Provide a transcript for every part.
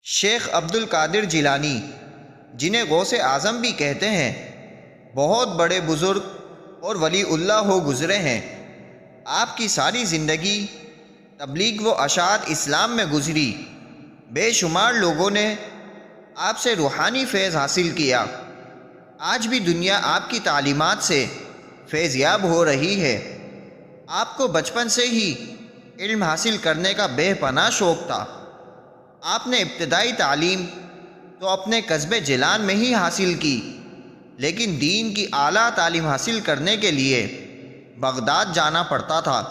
شیخ عبد القادر جیلانی، جنہیں غوث اعظم بھی کہتے ہیں، بہت بڑے بزرگ اور ولی اللہ ہو گزرے ہیں۔ آپ کی ساری زندگی تبلیغ و اشاعت اسلام میں گزری۔ بے شمار لوگوں نے آپ سے روحانی فیض حاصل کیا۔ آج بھی دنیا آپ کی تعلیمات سے فیض یاب ہو رہی ہے۔ آپ کو بچپن سے ہی علم حاصل کرنے کا بے پناہ شوق تھا۔ آپ نے ابتدائی تعلیم تو اپنے قصبے جیلان میں ہی حاصل کی، لیکن دین کی اعلیٰ تعلیم حاصل کرنے کے لیے بغداد جانا پڑتا تھا۔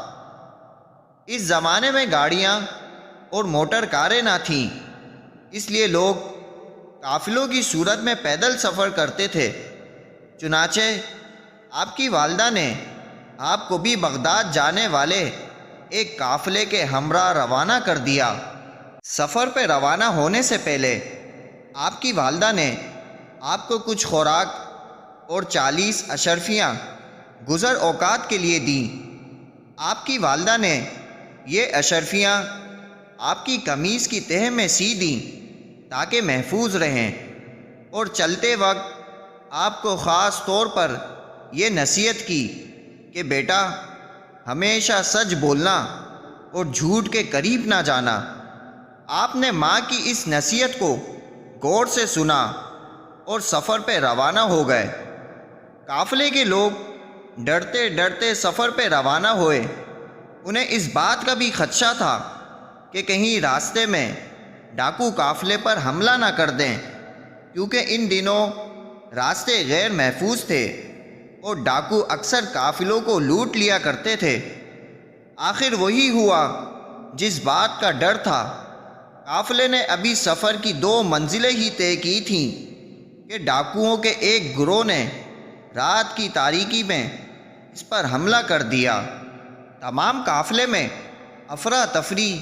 اس زمانے میں گاڑیاں اور موٹر کاریں نہ تھیں، اس لیے لوگ قافلوں کی صورت میں پیدل سفر کرتے تھے۔ چنانچہ آپ کی والدہ نے آپ کو بھی بغداد جانے والے ایک قافلے کے ہمراہ روانہ کر دیا۔ سفر پہ روانہ ہونے سے پہلے آپ کی والدہ نے آپ کو کچھ خوراک اور 40 اشرفیاں گزر اوقات کے لیے دیں۔ آپ کی والدہ نے یہ اشرفیاں آپ کی قمیص کی تہہ میں سی دیں تاکہ محفوظ رہیں، اور چلتے وقت آپ کو خاص طور پر یہ نصیحت کی کہ بیٹا، ہمیشہ سچ بولنا اور جھوٹ کے قریب نہ جانا۔ آپ نے ماں کی اس نصیحت کو غور سے سنا اور سفر پہ روانہ ہو گئے۔ قافلے کے لوگ ڈرتے ڈرتے سفر پہ روانہ ہوئے۔ انہیں اس بات کا بھی خدشہ تھا کہ کہیں راستے میں ڈاکو قافلے پر حملہ نہ کر دیں، کیونکہ ان دنوں راستے غیر محفوظ تھے اور ڈاکو اکثر قافلوں کو لوٹ لیا کرتے تھے۔ آخر وہی ہوا جس بات کا ڈر تھا۔ قافلے نے ابھی سفر کی 2 منزلیں ہی طے کی تھیں کہ ڈاکوؤں کے ایک گروہ نے رات کی تاریکی میں اس پر حملہ کر دیا۔ تمام قافلے میں افراتفری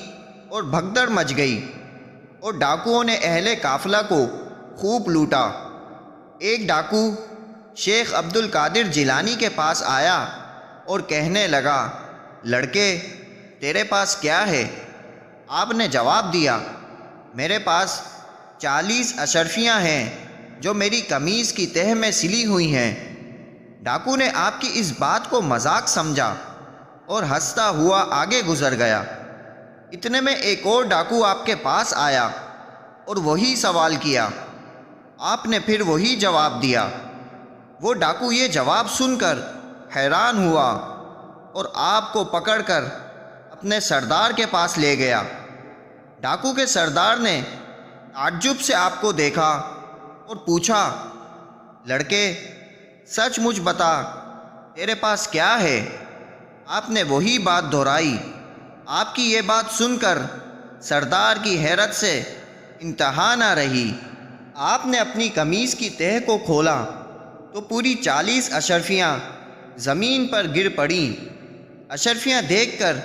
اور بھگدڑ مچ گئی اور ڈاکوؤں نے اہل قافلہ کو خوب لوٹا۔ ایک ڈاکو شیخ عبد القادر جیلانی کے پاس آیا اور کہنے لگا، لڑکے، تیرے پاس کیا ہے؟ آپ نے جواب دیا، میرے پاس 40 اشرفیاں ہیں جو میری قمیص کی تہہ میں سلی ہوئی ہیں۔ ڈاکو نے آپ کی اس بات کو مذاق سمجھا اور ہنستا ہوا آگے گزر گیا۔ اتنے میں ایک اور ڈاکو آپ کے پاس آیا اور وہی سوال کیا۔ آپ نے پھر وہی جواب دیا۔ وہ ڈاکو یہ جواب سن کر حیران ہوا اور آپ کو پکڑ کر اپنے سردار کے پاس لے گیا۔ ڈاکو کے سردار نے تعجب سے آپ کو دیکھا اور پوچھا، لڑکے، سچ مجھ بتا، تیرے پاس کیا ہے؟ آپ نے وہی بات دہرائی۔ آپ کی یہ بات سن کر سردار کی حیرت سے انتہا نہ رہی۔ آپ نے اپنی قمیص کی تہہ کو کھولا تو پوری 40 اشرفیاں زمین پر گر پڑیں۔ اشرفیاں دیکھ کر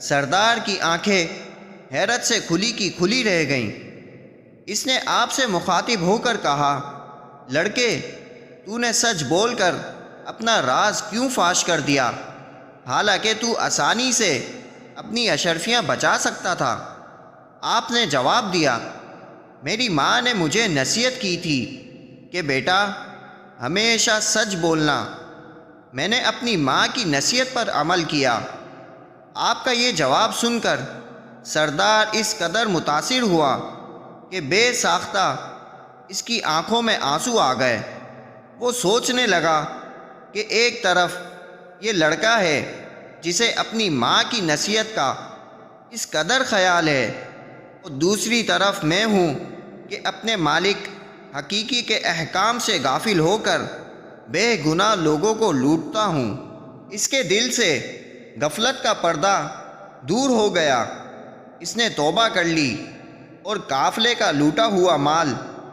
سردار کی آنکھیں حیرت سے کھلی کی کھلی رہ گئیں۔ اس نے آپ سے مخاطب ہو کر کہا، لڑکے، تو نے سچ بول کر اپنا راز کیوں فاش کر دیا، حالانکہ تو آسانی سے اپنی اشرفیاں بچا سکتا تھا؟ آپ نے جواب دیا، میری ماں نے مجھے نصیحت کی تھی کہ بیٹا، ہمیشہ سچ بولنا۔ میں نے اپنی ماں کی نصیحت پر عمل کیا۔ آپ کا یہ جواب سن کر سردار اس قدر متاثر ہوا کہ بے ساختہ اس کی آنکھوں میں آنسو آ گئے۔ وہ سوچنے لگا کہ ایک طرف یہ لڑکا ہے جسے اپنی ماں کی نصیحت کا اس قدر خیال ہے، اور دوسری طرف میں ہوں کہ اپنے مالک حقیقی کے احکام سے غافل ہو کر بے گناہ لوگوں کو لوٹتا ہوں۔ اس کے دل سے غفلت کا پردہ دور ہو گیا۔ اس نے توبہ کر لی اور قافلے کا لوٹا ہوا مال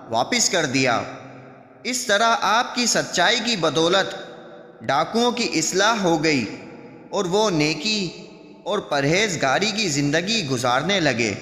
واپس کر دیا۔ اس طرح آپ کی سچائی کی بدولت ڈاکوؤں کی اصلاح ہو گئی اور وہ نیکی اور پرہیزگاری کی زندگی گزارنے لگے۔